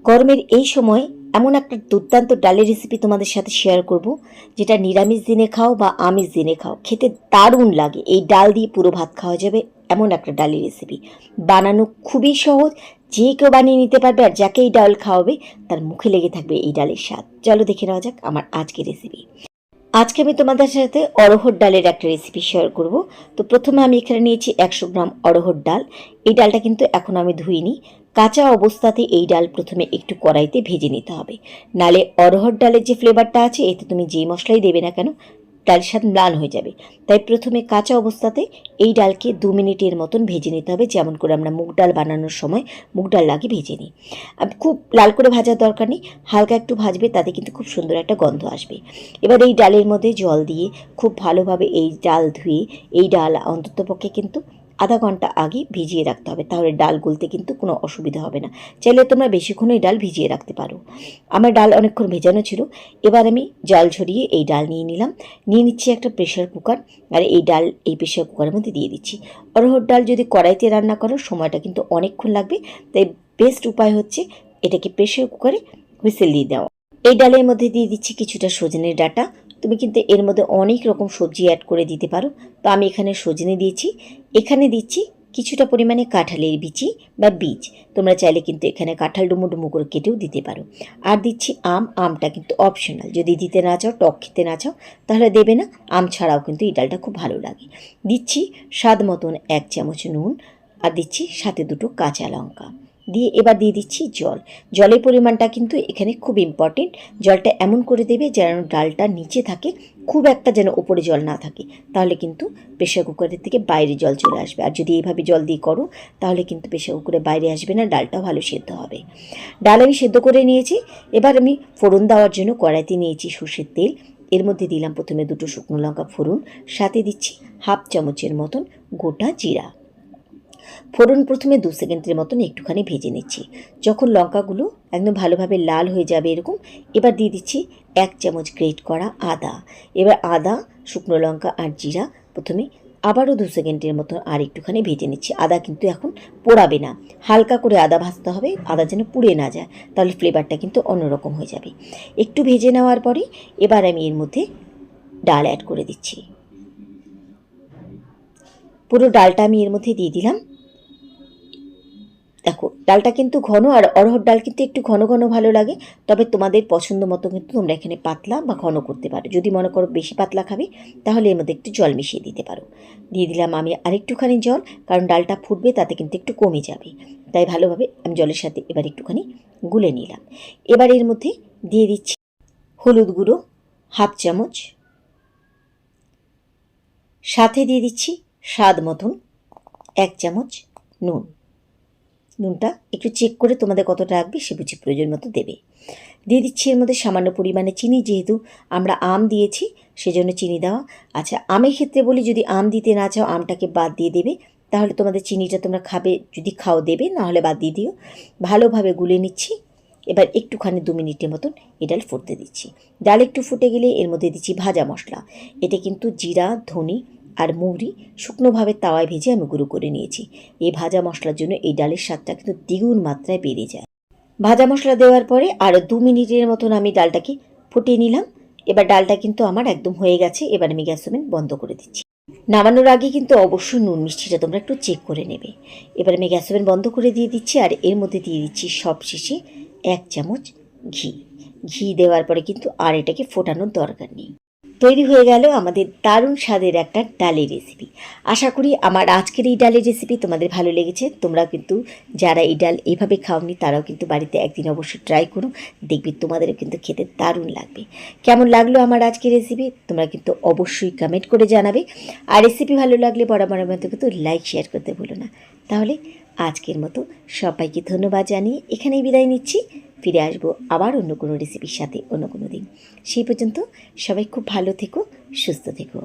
গরমের এই সময় এমন একটা দুর্দান্ত ডালের রেসিপি তোমাদের সাথে শেয়ার করব, যেটা নিরামিষ দিনে খাও বা আমিষ দিনে খাও, খেতে দারুণ লাগে। এই ডাল দিয়ে পুরো ভাত খাওয়া যাবে এমন একটা ডালের রেসিপি। বানানো খুবই সহজ, যে কেউ বানিয়ে নিতে পারবে, আর যাকে এই ডাল খাওয়াবে তার মুখে লেগে থাকবে এই ডালের স্বাদ। চলো দেখে নেওয়া যাক আমার আজকের রেসিপি। আজকে আমি তোমাদের সাথে অড়হর ডালের একটা রেসিপি শেয়ার করব। তো প্রথমে আমি এখানে নিয়েছি 100 গ্রাম অড়হর ডাল। এই ডালটা কিন্তু এখন আমি ধুইনি, কাঁচা অবস্থাতে এই ডাল প্রথমে একটু কড়াইতে ভেজে নিতে হবে, নালে অড়হর ডালের যে ফ্লেভারটা আছে এতে তুমি যেই মশলাই দেবে না কেন ডালের স্বাদ ম্লান হয়ে যাবে। তাই প্রথমে কাঁচা অবস্থাতে এই ডালকে 2 মিনিটের মতন ভেজে নিতে হবে, যেমন করে আমরা মুগ ডাল বানানোর সময় মুগ ডাল আগে ভেজে নিই। খুব লাল করে ভাজার দরকার নেই, হালকা একটু ভাজবে, তাতে কিন্তু খুব সুন্দর একটা গন্ধ আসবে। এবার এই ডালের মধ্যে জল দিয়ে খুব ভালোভাবে এই ডাল ধুয়ে এই ডাল অন্ততপক্ষে কিন্তু আধা ঘন্টা আগে ভিজিয়ে রাখতে হবে, তাহলে ডাল গুলতে কিন্তু কোনো অসুবিধা হবে না। চাইলে তোমরা বেশিক্ষণ এই ডাল ভিজিয়ে রাখতে পারো। আমার ডাল অনেকক্ষণ ভেজানো ছিল। এবার আমি জল ঝরিয়ে এই ডাল নিয়ে নিচ্ছি একটা প্রেশার কুকার, আর এই ডাল এই প্রেশার কুকারের মধ্যে দিয়ে দিচ্ছি। অড়হর ডাল যদি কড়াইতে রান্না করো সময়টা কিন্তু অনেকক্ষণ লাগবে, তাই বেস্ট উপায় হচ্ছে এটাকে প্রেশার কুকারে হুইসেল দিয়ে দেওয়া। এই ডালের মধ্যে দিয়ে দিচ্ছি কিছুটা সজনের ডাঁটা। তুমি কিন্তু এর মধ্যে অনেক রকম সবজি অ্যাড করে দিতে পারো, তো আমি এখানে সজনে দিয়েছি। এখানে দিচ্ছি কিছুটা পরিমাণে কাঁঠালের বিচি বা বীজ, তোমরা চাইলে কিন্তু এখানে কাঁঠাল ডুমো ডুমো করে কেটেও দিতে পারো। আর দিচ্ছি আমটা কিন্তু অপশনাল, যদি দিতে না চাও, টক খেতে না চাও তাহলে দেবে না, আম ছাড়াও কিন্তু এই ডালটা খুব ভালো লাগে। দিচ্ছি স্বাদ মতন 1 চামচ নুন, আর দিচ্ছি সাথে 2টো কাঁচা লঙ্কা দিয়ে এবার দিয়ে দিচ্ছি জল। জলের পরিমাণটা কিন্তু এখানে খুব ইম্পর্টেন্ট। জলটা এমন করে দেবে যেন ডালটা নিচে থাকে, খুব একটা যেন ওপরে জল না থাকে, তাহলে কিন্তু প্রেশার কুকারের থেকে বাইরে জল চলে আসবে। আর যদি এইভাবে জল দিয়ে করো তাহলে কিন্তু প্রেশার কুকারে বাইরে আসবে না, ডালটাও ভালো সেদ্ধ হবে। ডাল আমি সেদ্ধ করে নিয়েছি। এবার আমি ফোড়ন দেওয়ার জন্য কড়াইতে নিয়েছি সর্ষের তেল। এর মধ্যে দিলাম প্রথমে 2টো শুকনো লঙ্কা ফোড়ন, সাথে দিচ্ছি 1/2 চামচের মতন গোটা জিরা। ফোড়ন প্রথমে 2 সেকেন্ডের মতন একটুখানি ভেজে নিচ্ছি। যখন লঙ্কাগুলো একদম ভালোভাবে লাল হয়ে যাবে এরকম, এবার দিয়ে দিচ্ছি 1 চামচ গ্রেট করা আদা। এবার আদা, শুকনো লঙ্কা আর জিরা প্রথমে আবারও 2 সেকেন্ডের মতো আর একটুখানি ভেজে নিচ্ছি। আদা কিন্তু এখন পোড়াবে না, হালকা করে আদা ভাজতে হবে, আদা যেন পুড়ে না যায়, তাহলে ফ্লেভারটা কিন্তু অন্যরকম হয়ে যাবে। একটু ভেজে নেওয়ার পরে এবার আমি এর মধ্যে ডাল অ্যাড করে দিচ্ছি। পুরো ডালটা আমি এর মধ্যে দিয়ে দিলাম। দেখো ডালটা কিন্তু ঘন, আর অড়হর ডাল কিন্তু একটু ঘন ঘন ভালো লাগে, তবে তোমাদের পছন্দ মতো কিন্তু তোমরা এখানে পাতলা বা ঘন করতে পারো। যদি মনে করো বেশি পাতলা খাবে তাহলে এর মধ্যে একটু জল মিশিয়ে দিতে পারো। দিয়ে দিলাম আমি আরেকটুখানি জল, কারণ ডালটা ফুটবে তাতে কিন্তু একটু কমে যাবে, তাই ভালোভাবে আমি জলের সাথে এবার একটুখানি গুলে নিলাম। এবার এর মধ্যে দিয়ে দিচ্ছি হলুদ গুঁড়ো 1/2 চামচ, সাথে দিয়ে দিচ্ছি স্বাদ মতন 1 চামচ নুন। নুনটা একটু চেক করে তোমাদের কতটা রাখবে সে বুঝে প্রয়োজন মতো দেবে। দিয়ে দিচ্ছি এর মধ্যে সামান্য পরিমাণে চিনি, যেহেতু আমরা আম দিয়েছি সেজন্য চিনি দেওয়া। আচ্ছা, আমের ক্ষেত্রে বলি, যদি আম দিতে না চাও আমটাকে বাদ দিয়ে দেবে, তাহলে তোমাদের চিনিটা তোমরা খাবে, যদি খাও দেবে, না হলে বাদ দিয়ে দিও। ভালোভাবে গুলে নিচ্ছি। এবার একটুখানি 2 মিনিটের মতন এই ডাল ফুটতে দিচ্ছি। ডাল একটু ফুটে গেলে এর মধ্যে দিচ্ছি ভাজা মশলা। এটা কিন্তু জিরা, ধনে আর মৌরি শুকনোভাবে তাওয়ায় ভেজে আমি গুঁড়ো করে নিয়েছি। এই ভাজা মশলার জন্য এই ডালের স্বাদটা কিন্তু দ্বিগুণ মাত্রায় বেড়ে যায়। ভাজা মশলা দেওয়ার পরে আরও 2 মিনিটের মতন আমি ডালটাকে ফুটিয়ে নিলাম। এবার ডালটা কিন্তু আমার একদম হয়ে গেছে। এবার আমি গ্যাস ওভেন বন্ধ করে দিচ্ছি। নামানোর আগে কিন্তু অবশ্যই নুন মিষ্টিটা তোমরা একটু চেক করে নেবে। এবার আমি গ্যাস ওভেন বন্ধ করে দিয়ে দিচ্ছি, আর এর মধ্যে দিয়ে দিচ্ছি সবশেষে 1 চামচ ঘি। ঘি দেওয়ার পরে কিন্তু আর এটাকে ফোটানোর দরকার নেই। তৈরি হয়ে গেল আমাদের দারুণ স্বাদের একটা ডালের রেসিপি। আশা করি আমার আজকের এই ডালের রেসিপি তোমাদের ভালো লেগেছে। তোমরা কিন্তু যারা এই ডাল এইভাবে খাওনি তারাও কিন্তু বাড়িতে একদিন অবশ্যই ট্রাই করো, দেখবে তোমাদেরও কিন্তু খেতে দারুণ লাগবে। কেমন লাগলো আমার আজকের রেসিপি তোমরা কিন্তু অবশ্যই কমেন্ট করে জানাবে। আর রেসিপি ভালো লাগলে বরাবর মতো কিন্তু লাইক শেয়ার করতে ভুলো না। তাহলে আজকের মতো সবাইকে ধন্যবাদ জানিয়ে এখানেই বিদায় নিচ্ছি। ফিরে আসবো আবার অন্য কোনো রেসিপির সাথে অন্য কোনো দিন। সেই পর্যন্ত সবাই খুব ভালো থেকো, সুস্থ থেকো।